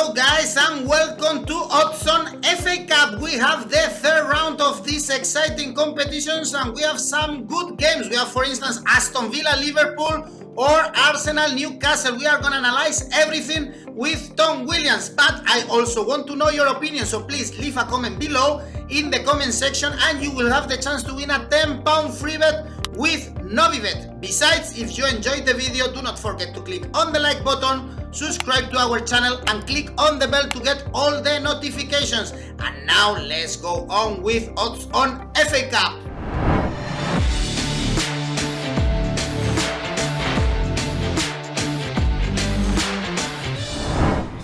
Hello guys and welcome to Odds-On FA Cup. We have the third round of these exciting competitions and we have some good games. We have, for instance, Aston Villa, Liverpool or Arsenal, Newcastle. We are going to analyze everything with Tom Williams, but I also want to know your opinion, so please leave a comment below in the comment section and you will have the chance to win a £10 free bet with Novibet. Besides, if you enjoyed the video, do not forget to click on the like button, subscribe to our channel and click on the bell to get all the notifications. And now let's go on with Odds-On FA Cup.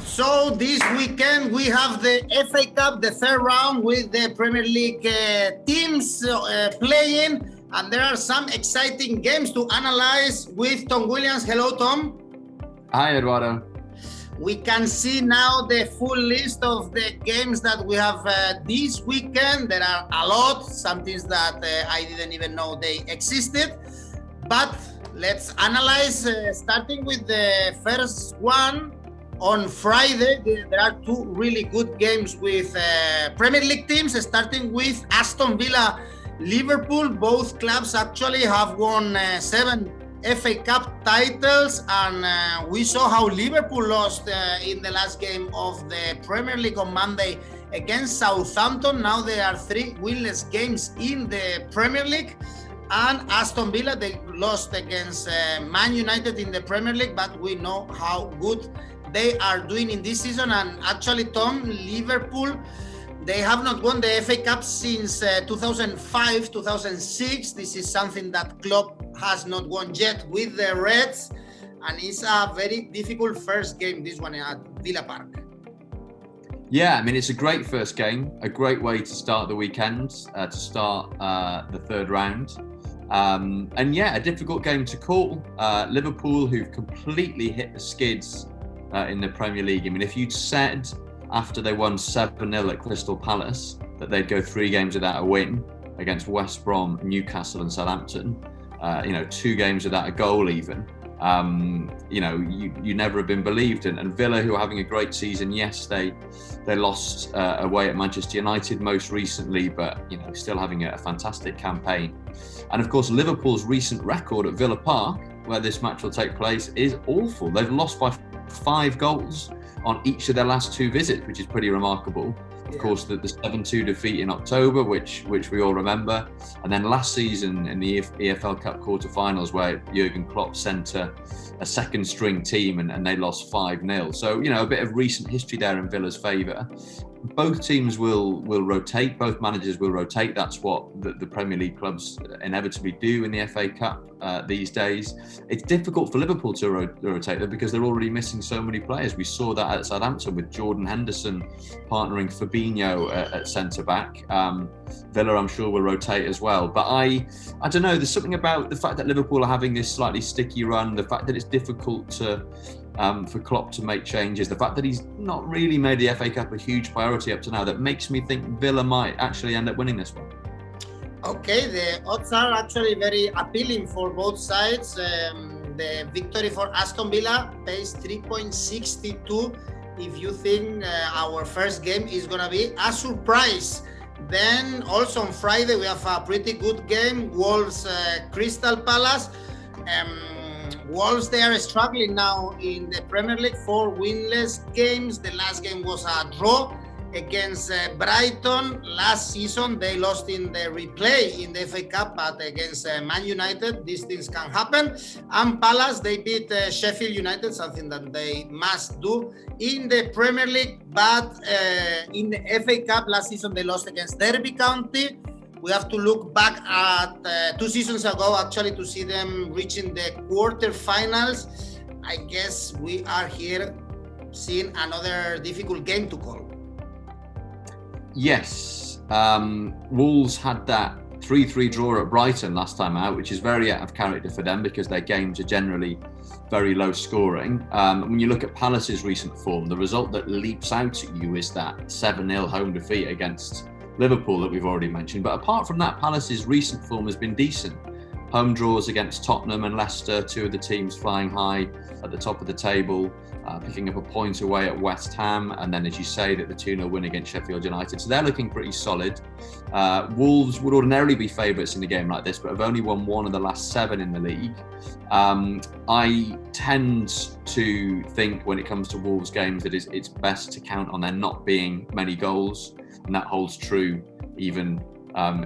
So this weekend we have the FA Cup, the third round with the Premier League teams playing. And there are some exciting games to analyze with Tom Williams. Hello, Tom. Hi, Eduardo. We can see now the full list of the games that we have this weekend. There are a lot, some things that I didn't even know they existed. But let's analyze, starting with the first one. On Friday, there are two really good games with Premier League teams, starting with Aston Villa, Liverpool. Both clubs actually have won 7 FA Cup titles, and we saw how Liverpool lost in the last game of the Premier League on Monday against Southampton. Now there are 3 winless games in the Premier League. And Aston Villa, they lost against Man United in the Premier League, but we know how good they are doing in this season. And actually, Tom, Liverpool, they have not won the FA Cup since 2005, 2006. This is something that Klopp has not won yet with the Reds. And it's a very difficult first game, this one at Villa Park. Yeah, I mean, it's a great first game, a great way to start the weekend, to start the third round. And yeah, a difficult game to call. Liverpool, who've completely hit the skids in the Premier League. I mean, if you'd said after they won 7-0 at Crystal Palace that they'd go 3 games without a win against West Brom, Newcastle and Southampton, 2 games without a goal even, you never have been believed. And Villa, who are having a great season, yes, they lost away at Manchester United most recently, but still having a fantastic campaign. And of course, Liverpool's recent record at Villa Park, where this match will take place, is awful. They've lost by 5 goals on each of their last 2 visits, which is pretty remarkable. Of course, the 7-2 defeat in October, which we all remember. And then last season in the EFL Cup quarterfinals, where Jurgen Klopp sent a second string team and they lost 5-0. So, a bit of recent history there in Villa's favour. Both teams will rotate, both managers will rotate. That's what the Premier League clubs inevitably do in the FA Cup these days. It's difficult for Liverpool to rotate them because they're already missing so many players. We saw that at Southampton with Jordan Henderson partnering Fabinho at centre-back. Villa, I'm sure, will rotate as well. But I don't know, there's something about the fact that Liverpool are having this slightly sticky run, the fact that it's difficult for Klopp to make changes, the fact that he's not really made the FA Cup a huge priority up to now, that makes me think Villa might actually end up winning this one. Okay, the odds are actually very appealing for both sides. The victory for Aston Villa pays 3.62 if you think our first game is going to be a surprise. Then also on Friday we have a pretty good game, Wolves Crystal Palace. Wolves, they are struggling now in the Premier League, 4 winless games. The last game was a draw against Brighton. Last season, they lost in the replay in the FA Cup, but against Man United, these things can happen. And Palace, they beat Sheffield United, something that they must do in the Premier League. But in the FA Cup, last season, they lost against Derby County. We have to look back at 2 seasons ago, actually, to see them reaching the quarterfinals. I guess we are here seeing another difficult game to call. Yes, Wolves had that 3-3 draw at Brighton last time out, which is very out of character for them because their games are generally very low scoring. When you look at Palace's recent form, the result that leaps out at you is that 7-0 home defeat against Liverpool that we've already mentioned. But apart from that, Palace's recent form has been decent. Home draws against Tottenham and Leicester, two of the teams flying high at the top of the table, picking up a point away at West Ham, and then, as you say, that the 2-0 win against Sheffield United. So they're looking pretty solid. Wolves would ordinarily be favourites in a game like this, but have only won 1 of the last 7 in the league. I tend to think when it comes to Wolves games that it's best to count on there not being many goals, and that holds true even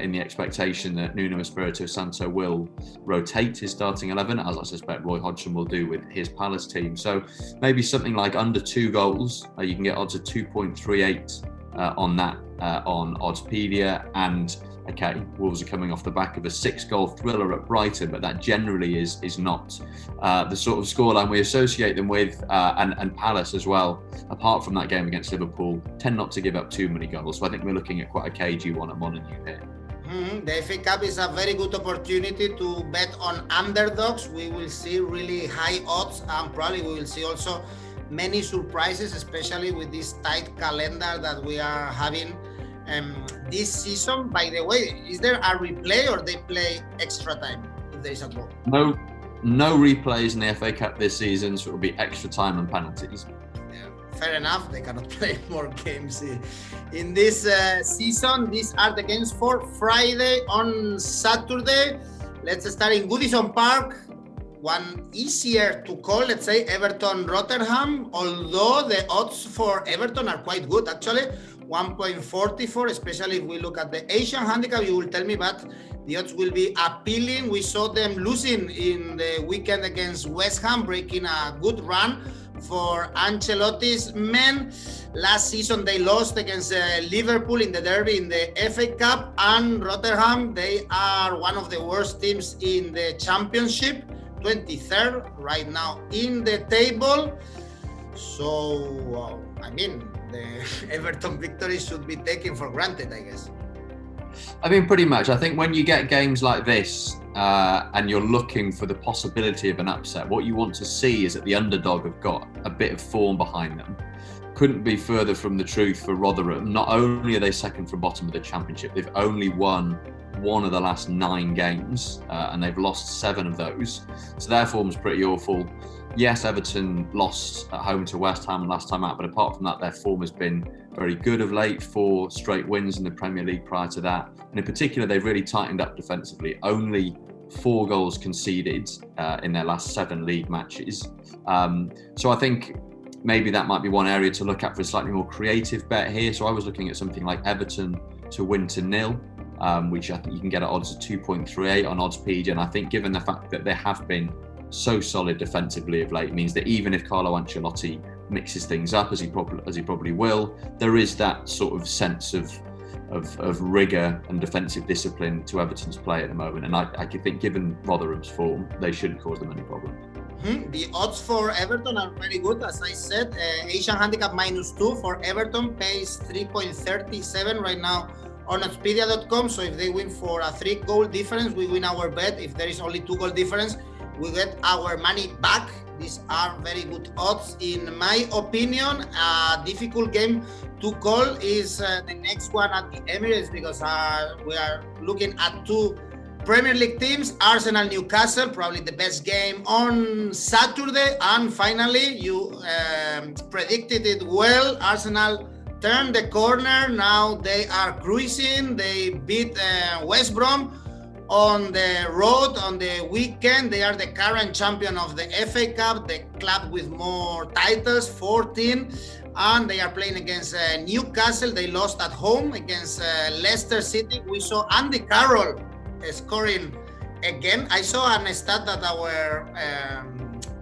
in the expectation that Nuno Espirito Santo will rotate his starting 11, as I suspect Roy Hodgson will do with his Palace team. So maybe something like under 2 goals. You can get odds of 2.38 on that on Oddspedia. And okay, Wolves are coming off the back of a 6-goal thriller at Brighton, but that generally is not the sort of scoreline we associate them with, and Palace as well, apart from that game against Liverpool, tend not to give up too many goals. So I think we're looking at quite a cagey one at Molineux here. The FA Cup is a very good opportunity to bet on underdogs. We will see really high odds, and probably we will see also many surprises, especially with this tight calendar that we are having this season. By the way, is there a replay or they play extra time if there is a draw? No replays in the FA Cup this season, so it will be extra time and penalties. Fair enough, they cannot play more games in this season. These are the games for Friday. On Saturday, let's start in Goodison Park. One easier to call, let's say Everton Rotherham, although the odds for Everton are quite good actually, 1.44, especially if we look at the Asian handicap. You will tell me, but the odds will be appealing. We saw them losing in the weekend against West Ham, breaking a good run for Ancelotti's men. Last season they lost against Liverpool in the derby in the FA Cup, and Rotherham, they are one of the worst teams in the championship, 23rd right now in the table. So I mean, the Everton victory should be taken for granted, I guess. I mean, pretty much. I think when you get games like this and you're looking for the possibility of an upset, what you want to see is that the underdog have got a bit of form behind them. Couldn't be further from the truth for Rotherham. Not only are they second from bottom of the championship, they've only won 1 of the last 9 games and they've lost 7 of those. So their form's pretty awful. Yes, Everton lost at home to West Ham last time out, but apart from that, their form has been very good of late. 4 straight wins in the Premier League prior to that. And in particular, they've really tightened up defensively. Only 4 goals conceded in their last 7 league matches. So I think maybe that might be one area to look at for a slightly more creative bet here. So I was looking at something like Everton to win to 0, which I think you can get at odds of 2.38 on Oddspedia. And I think given the fact that they have been so solid defensively of late, means that even if Carlo Ancelotti mixes things up, as he probably will, there is that sort of sense of rigour and defensive discipline to Everton's play at the moment. And I think given Rotherham's form, they shouldn't cause them any problem. The odds for Everton are very good, as I said. Asian handicap -2 for Everton pays 3.37 right now on Expedia.com. So if they win for a 3-goal difference, we win our bet. If there is only 2-goal difference, we get our money back. These are very good odds, in my opinion. A difficult game to call is the next one at the Emirates, because we are looking at 2 Premier League teams, Arsenal, Newcastle, probably the best game on Saturday. And finally, you predicted it well. Arsenal turned the corner. Now they are cruising. They beat West Brom on the road on the weekend. They are the current champion of the FA Cup, the club with more titles, 14, and they are playing against Newcastle. They lost at home against Leicester City. We saw Andy Carroll scoring again. I saw a stat that our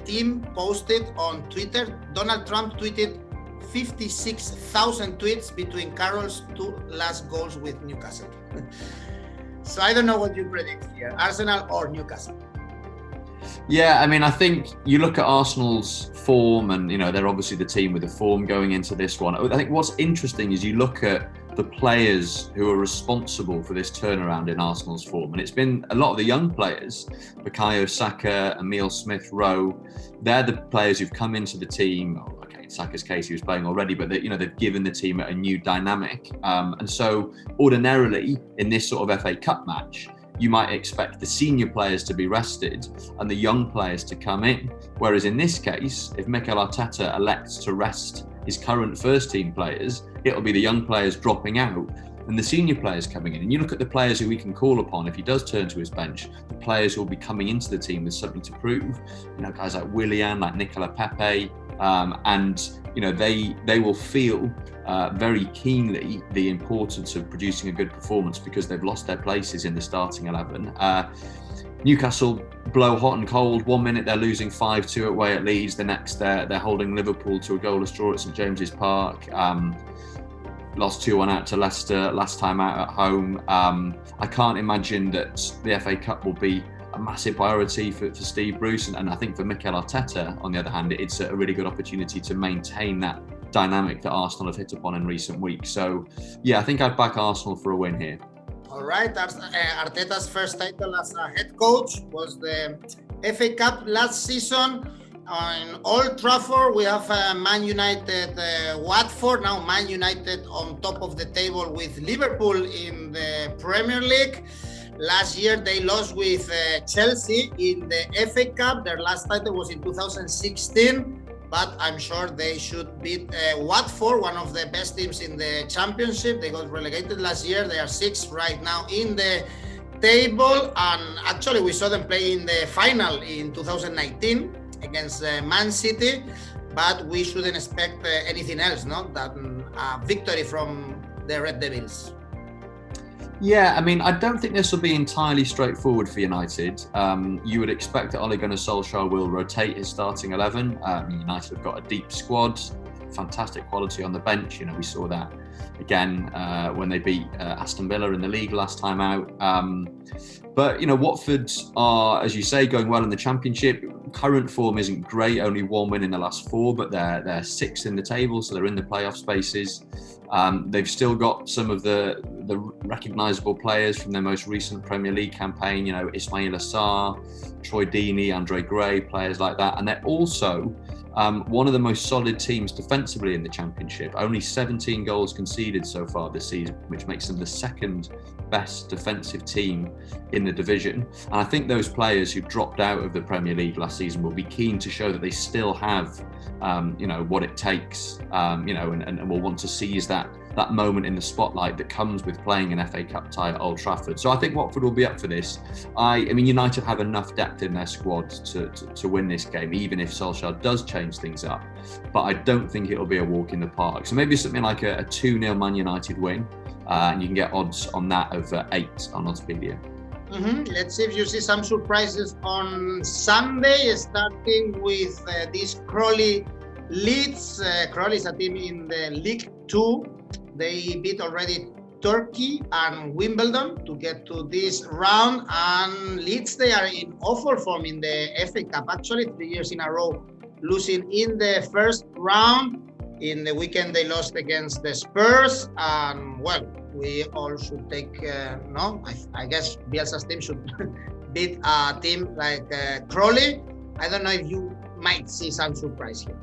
team posted on Twitter. Donald Trump tweeted 56,000 tweets between Carroll's 2 last goals with Newcastle. So I don't know what you predict here, Arsenal or Newcastle. Yeah, I mean, I think you look at Arsenal's form, and they're obviously the team with the form going into this one. I think what's interesting is you look at the players who are responsible for this turnaround in Arsenal's form, and it's been a lot of the young players, Bukayo Saka, Emile Smith-Rowe. They're the players who've come into the team. In Saka's case, he was playing already, but they've given the team a new dynamic. And so ordinarily in this sort of FA Cup match, you might expect the senior players to be rested and the young players to come in. Whereas in this case, if Mikel Arteta elects to rest his current first team players, it'll be the young players dropping out and the senior players coming in. And you look at the players who he can call upon if he does turn to his bench, the players who will be coming into the team with something to prove. You know, guys like Willian, like Nicola Pepe, and you know they will feel very keenly the importance of producing a good performance because they've lost their places in the starting 11. Newcastle blow hot and cold. 1 minute they're losing 5-2 away at Leeds, the next they're holding Liverpool to a goalless draw at St James's Park. Lost 2-1 out to Leicester last time out at home. I can't imagine that the FA Cup will be a massive priority for Steve Bruce, and I think for Mikel Arteta, on the other hand, it's a really good opportunity to maintain that dynamic that Arsenal have hit upon in recent weeks. So yeah, I think I'd back Arsenal for a win here. All right, Arteta's first title as a head coach was the FA Cup last season. On Old Trafford, we have Man United, Watford. Now Man United on top of the table with Liverpool in the Premier League. Last year, they lost with Chelsea in the FA Cup. Their last title was in 2016, but I'm sure they should beat Watford, one of the best teams in the Championship. They got relegated last year. They are 6th right now in the table. And actually, we saw them play in the final in 2019 against Man City, but we shouldn't expect anything else, no? Than a victory from the Red Devils. Yeah, I mean, I don't think this will be entirely straightforward for United. You would expect that Ole Gunnar Solskjaer will rotate his starting 11. United have got a deep squad, fantastic quality on the bench. You know, we saw that again when they beat Aston Villa in the league last time out. But, you know, Watford are, as you say, going well in the Championship. Current form isn't great, only 1 win in the last 4, but they're 6th in the table, so they're in the playoff spaces. They've still got some of the recognisable players from their most recent Premier League campaign, you know, Ismail Assar, Troy Deeney, Andre Gray, players like that. And they're also one of the most solid teams defensively in the Championship. Only 17 goals conceded so far this season, which makes them the second best defensive team in the division. And I think those players who dropped out of the Premier League last season will be keen to show that they still have, you know, what it takes, you know, and will want to seize that moment in the spotlight that comes with playing an FA Cup tie at Old Trafford. So I think Watford will be up for this. I mean, United have enough depth in their squad to win this game, even if Solskjaer does change things up. But I don't think it'll be a walk in the park. So maybe something like a 2-0 Man United win. And you can get odds on that of 8 on Oddspedia. Let's see if you see some surprises on Sunday, starting with this Crawley Leeds. Crawley is a team in the League 2. They beat already Turkey and Wimbledon to get to this round. And Leeds, they are in awful form in the FA Cup. Actually, 3 years in a row, losing in the first round. In the weekend, they lost against the Spurs. And, well, we all should take, I guess Bielsa's team should beat a team like Crawley. I don't know if you might see some surprise here.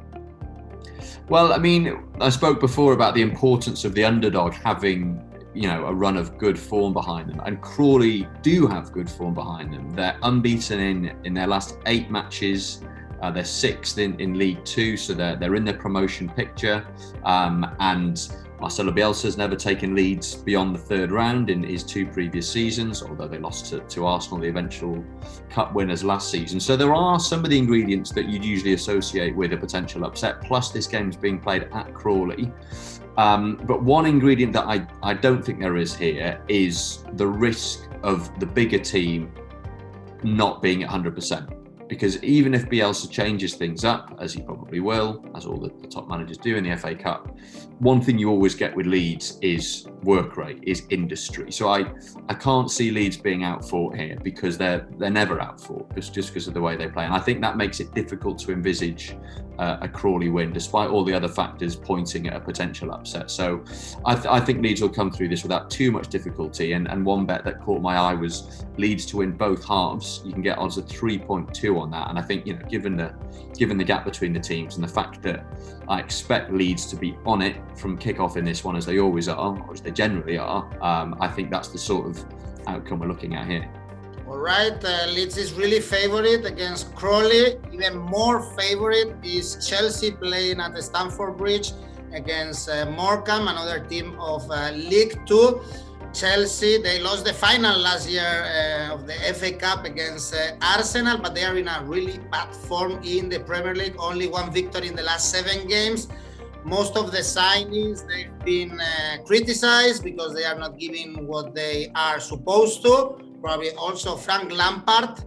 Well, I mean, I spoke before about the importance of the underdog having, you know, a run of good form behind them. And Crawley do have good form behind them. They're unbeaten in their last 8 matches. They're 6th in League 2, so they're in the promotion picture. And Marcelo Bielsa's never taken Leeds beyond the 3rd round in his 2 previous seasons, although they lost to Arsenal, the eventual cup winners last season. So there are some of the ingredients that you'd usually associate with a potential upset, plus this game's being played at Crawley. But one ingredient that I don't think there is here is the risk of the bigger team not being at 100%. Because even if Bielsa changes things up, as he probably will, as all the top managers do in the FA Cup, one thing you always get with Leeds is work rate, is industry. So I can't see Leeds being outfought here because they're never outfought, just because of the way they play. And I think that makes it difficult to envisage a Crawley win, despite all the other factors pointing at a potential upset. So I think Leeds will come through this without too much difficulty. And one bet that caught my eye was Leeds to win both halves. You can get odds of 3.2 on that. And I think, you know, given the gap between the teams and the fact that I expect Leeds to be on it from kickoff in this one, as they always are, or as they generally are, I think that's the sort of outcome we're looking at here. All right, Leeds is really favorite against Crawley. Even more favorite is Chelsea playing at the Stamford Bridge against Morecambe, another team of League Two. Chelsea, they lost the final last year of the FA Cup against Arsenal, but they are in a really bad form in the Premier League. Only one victory in the last 7 games. Most of the signings, they've been criticized because they are not giving what they are supposed to. Probably also Frank Lampard.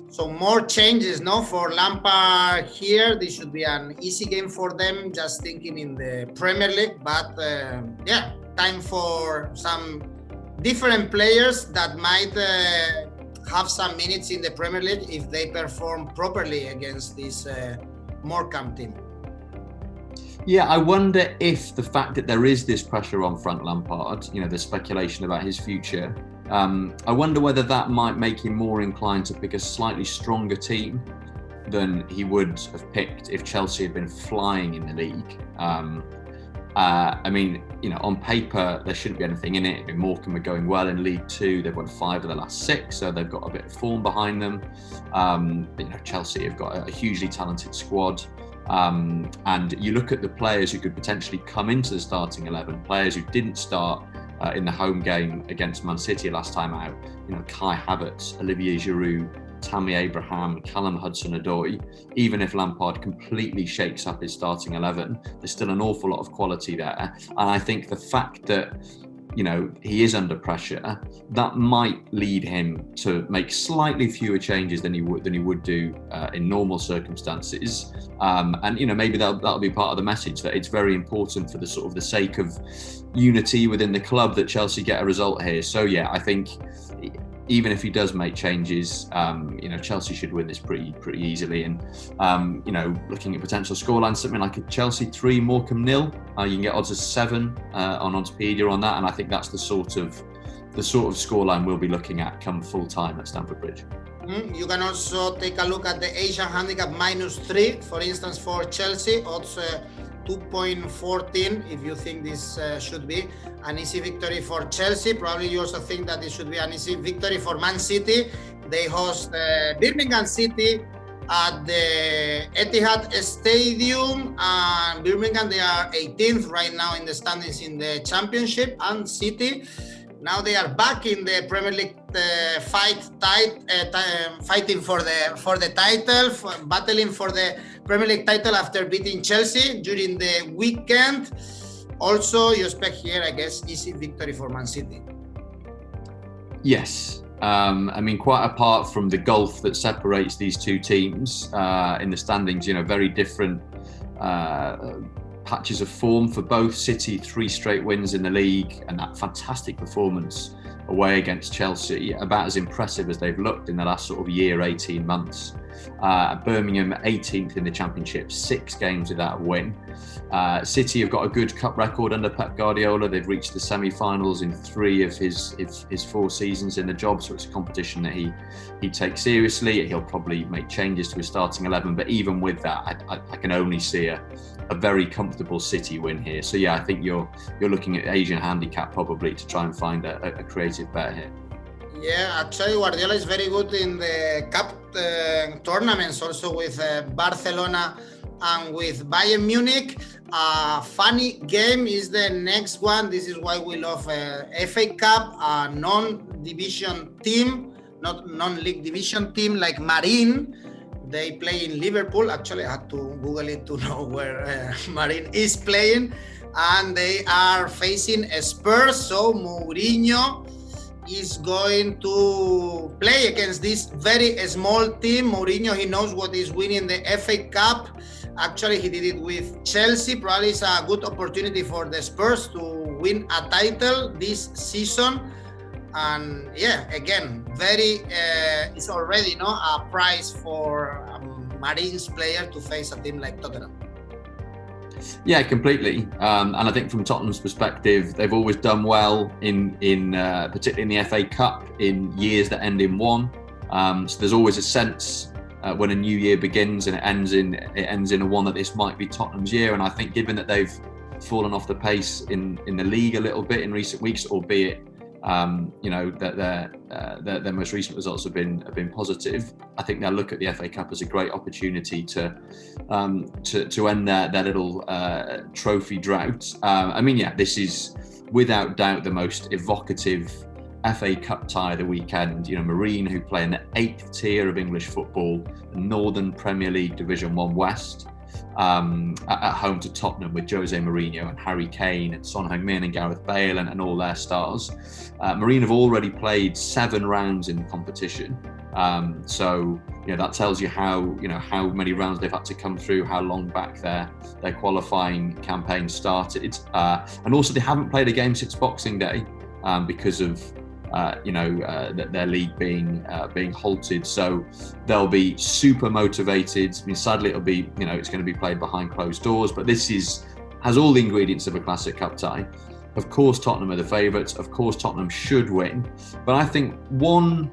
So more changes, no, for Lampard here. This should be an easy game for them, just thinking in the Premier League. But yeah, time for some different players that might have some minutes in the Premier League if they perform properly against this Morecambe team. Yeah, I wonder if the fact that there is this pressure on Frank Lampard, you know, there's speculation about his future. I wonder whether that might make him more inclined to pick a slightly stronger team than he would have picked if Chelsea had been flying in the league. I mean, you know, on paper, there shouldn't be anything in it. I mean, Morecambe are going well in League Two. They've won 5 of the last 6, so they've got a bit of form behind them. You know, Chelsea have got a hugely talented squad. And you look at the players who could potentially come into the starting 11, players who didn't start in the home game against Man City last time out, you know, Kai Havertz, Olivier Giroud, Tammy Abraham, Callum Hudson-Odoi. Even if Lampard completely shakes up his starting 11, there's still an awful lot of quality there. And I think the fact that, you know, he is under pressure, that might lead him to make slightly fewer changes than he would do in normal circumstances. And you know, maybe that'll be part of the message, that it's very important for the sort of the sake of unity within the club that Chelsea get a result here. So yeah, I think even if he does make changes, you know, Chelsea should win this pretty easily. And you know, looking at potential scoreline, something like a Chelsea 3, Morecambe 0, you can get odds of 7 on Oddspedia on that, and I think that's the sort of scoreline we'll be looking at come full time at Stamford Bridge. You can also take a look at the Asian handicap -3, for instance, for Chelsea, odds 2.14 if you think this should be an easy victory for Chelsea. Probably you also think that this should be an easy victory for Man City. They host Birmingham City at the Etihad Stadium, and Birmingham, they are 18th right now in the standings in the Championship, and City, now they are back in the Premier League fighting for the title, battling for the Premier League title after beating Chelsea during the weekend. Also, you expect here, I guess, easy victory for Man City. Yes. I mean, quite apart from the gulf that separates these two teams in the standings, you know, very different patches of form for both. City, 3 straight wins in the league, and that fantastic performance away against Chelsea, about as impressive as they've looked in the last sort of year, 18 months. Birmingham 18th in the Championship, 6 games without a win. City have got a good cup record under Pep Guardiola. They've reached the semi-finals in 3 of his 4 seasons in the job, so it's a competition that he takes seriously. He'll probably make changes to his starting 11, but even with that, I can only see a very comfortable City win here. So yeah, I think you're looking at Asian handicap probably to try and find a creative bet here. Yeah, actually Guardiola is very good in the cup tournaments, also with Barcelona and with Bayern Munich. Funny game is the next one. This is why we love FA Cup, a non-division team, not non-league division team like Marine. They play in Liverpool. Actually, I had to Google it to know where Marine is playing. And they are facing Spurs. So Mourinho is going to play against this very small team. Mourinho, he knows what is winning the FA Cup. Actually, he did it with Chelsea. Probably it's a good opportunity for the Spurs to win a title this season. And yeah, again, it's already a prize for a Marines player to face a team like Tottenham. Yeah, completely. And I think from Tottenham's perspective, they've always done well in particularly in the FA Cup in years that end in 1. So there's always a sense when a new year begins and it ends in a 1 that this might be Tottenham's year. And I think given that they've fallen off the pace in the league a little bit in recent weeks, albeit You know, that their most recent results have been positive. I think they'll look at the FA Cup as a great opportunity to end their little trophy drought. I mean, yeah, this is without doubt the most evocative FA Cup tie of the weekend. You know, Marine, who play in the 8th tier of English football, Northern Premier League Division 1 West, at home to Tottenham with Jose Mourinho and Harry Kane and Son Heung-min and Gareth Bale and all their stars. Marine have already played 7 rounds in the competition. So, you know, that tells you how many rounds they've had to come through, how long back their qualifying campaign started. And also they haven't played a game since Boxing Day because of their league being halted. So they'll be super motivated. I mean, sadly, it'll be, you know, it's going to be played behind closed doors, but this has all the ingredients of a classic cup tie. Of course, Tottenham are the favourites. Of course, Tottenham should win. But I think one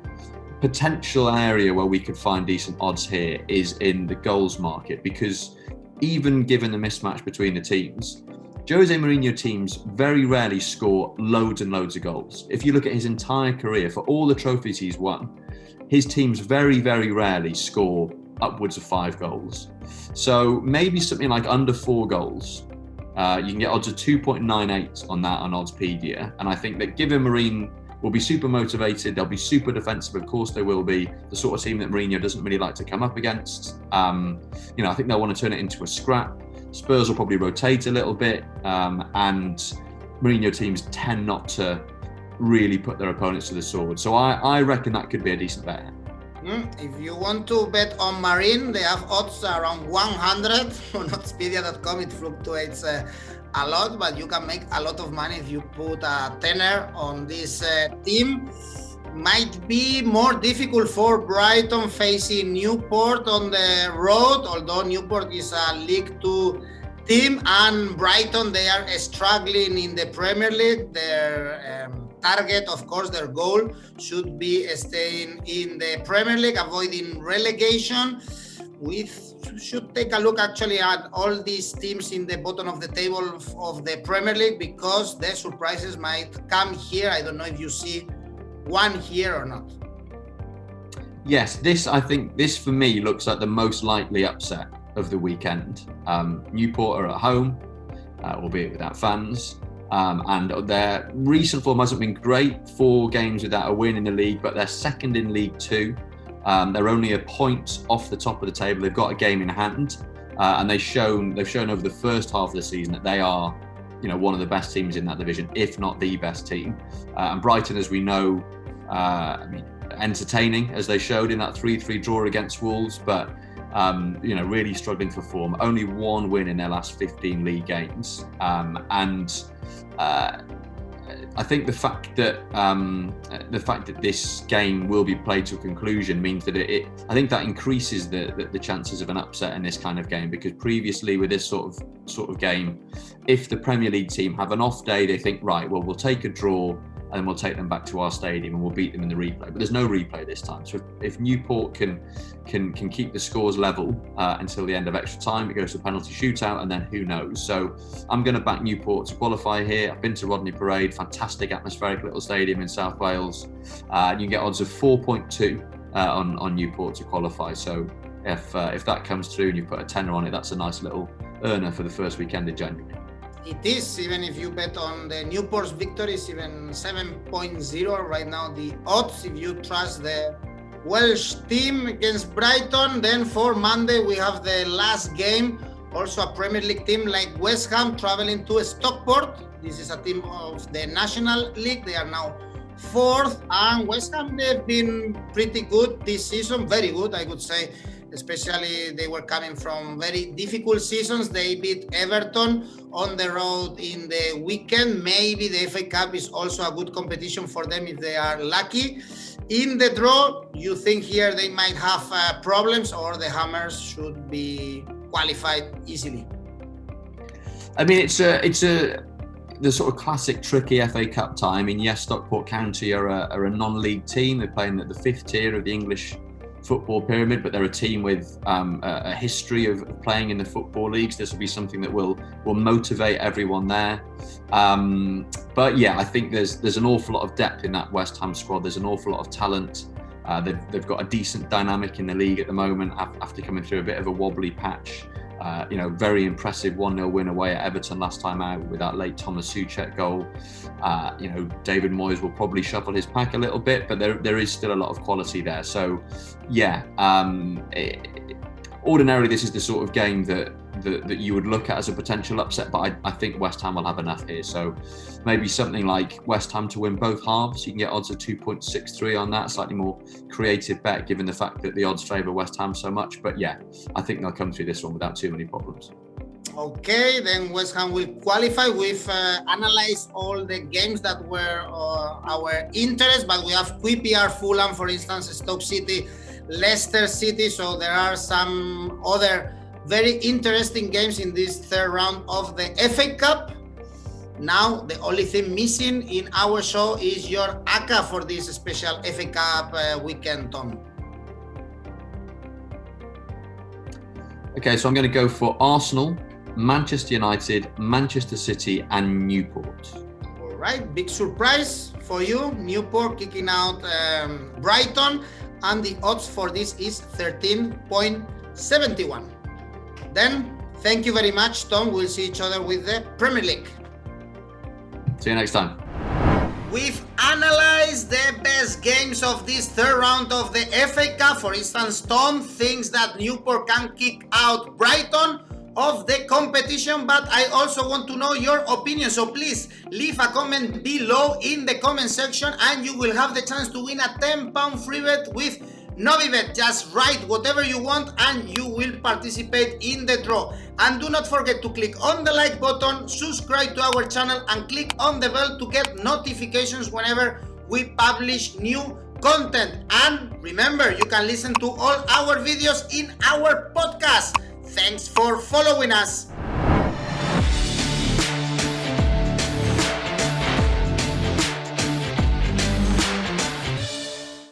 potential area where we could find decent odds here is in the goals market, because even given the mismatch between the teams, Jose Mourinho teams very rarely score loads and loads of goals. If you look at his entire career, for all the trophies he's won, his teams very, very rarely score upwards of 5 goals. So maybe something like under 4 goals. You can get odds of 2.98 on that on Oddspedia. And I think that given Marine will be super motivated, they'll be super defensive, of course they will be, the sort of team that Mourinho doesn't really like to come up against. I think they'll want to turn it into a scrap. Spurs will probably rotate a little bit, and Mourinho teams tend not to really put their opponents to the sword. So I reckon that could be a decent bet. If you want to bet on Marine, they have odds around 100 on Expedia.com. It fluctuates a lot, but you can make a lot of money if you put a tenner on this team. Might be more difficult for Brighton facing Newport on the road, although Newport is a League 2 team, and Brighton, they are struggling in the Premier League. Their target, of course, their goal should be staying in the Premier League, avoiding relegation. We should take a look actually at all these teams in the bottom of the table of the Premier League, because the surprises might come here. I don't know if you see one here or not. Yes, I think this for me looks like the most likely upset of the weekend. Newport are at home, albeit without fans, and their recent form hasn't been great. 4 games without a win in the league, but they're second in League 2. They're only a point off the top of the table. They've got a game in hand, and they've shown over the first half of the season that they are, you know, one of the best teams in that division, if not the best team. And Brighton, as we know, entertaining as they showed in that 3-3 draw against Wolves, but really struggling for form. Only 1 win in their last 15 league games, and I think the fact that this game will be played to a conclusion means that I think that increases the chances of an upset in this kind of game, because previously with this sort of game, if the Premier League team have an off day, they think, right, well, we'll take a draw and we'll take them back to our stadium and we'll beat them in the replay. But there's no replay this time. So if Newport can keep the scores level until the end of extra time, it goes to a penalty shootout, and then who knows. So I'm going to back Newport to qualify here. I've been to Rodney Parade, fantastic atmospheric little stadium in South Wales. You can get odds of 4.2 on Newport to qualify. So if that comes through and you put a tenner on it, that's a nice little earner for the first weekend in January. It is, even if you bet on the Newport's victories, even 7.0 right now the odds, if you trust the Welsh team against Brighton. Then for Monday we have the last game, also a Premier League team like West Ham traveling to Stockport. This is a team of the National League. They are now 4th, and West Ham, they've been pretty good this season, very good I would say. Especially they were coming from very difficult seasons. They beat Everton on the road in the weekend. Maybe the FA Cup is also a good competition for them if they are lucky. In the draw, you think here they might have problems, or the Hammers should be qualified easily? I mean, it's the sort of classic tricky FA Cup tie. I mean, yes, Stockport County are a non-league team. They're playing at the 5th tier of the English football pyramid, but they're a team with a history of playing in the football leagues. This will be something that will motivate everyone there. But yeah, I think there's an awful lot of depth in that West Ham squad. There's an awful lot of talent. They've got a decent dynamic in the league at the moment after coming through a bit of a wobbly patch. Very impressive 1-0 win away at Everton last time out with that late Thomas Souček goal. David Moyes will probably shuffle his pack a little bit, but there is still a lot of quality there. So, yeah, ordinarily this is the sort of game that you would look at as a potential upset, but I think West Ham will have enough here. So maybe something like West Ham to win both halves. You can get odds of 2.63 on that, slightly more creative bet given the fact that the odds favour West Ham so much. But yeah, I think they'll come through this one without too many problems. Okay, then West Ham will qualify. We've analyzed all the games that were our interest, but we have QPR, Fulham, for instance, Stoke City, Leicester City. So there are some other very interesting games in this third round of the FA Cup. Now, the only thing missing in our show is your ACCA for this special FA Cup weekend, Tom. Okay, so I'm going to go for Arsenal, Manchester United, Manchester City, and Newport. All right, big surprise for you. Newport kicking out Brighton, and the odds for this is 13.71. Then, thank you very much, Tom. We'll see each other with the Premier League. See you next time. We've analyzed the best games of this third round of the FA Cup. For instance, Tom thinks that Newport can kick out Brighton of the competition, but I also want to know your opinion. So please leave a comment below in the comment section and you will have the chance to win a £10 free bet with Novibet. Just write whatever you want and you will participate in the draw. And do not forget to click on the like button, subscribe to our channel and click on the bell to get notifications whenever we publish new content. And remember, you can listen to all our videos in our podcast. Thanks for following us.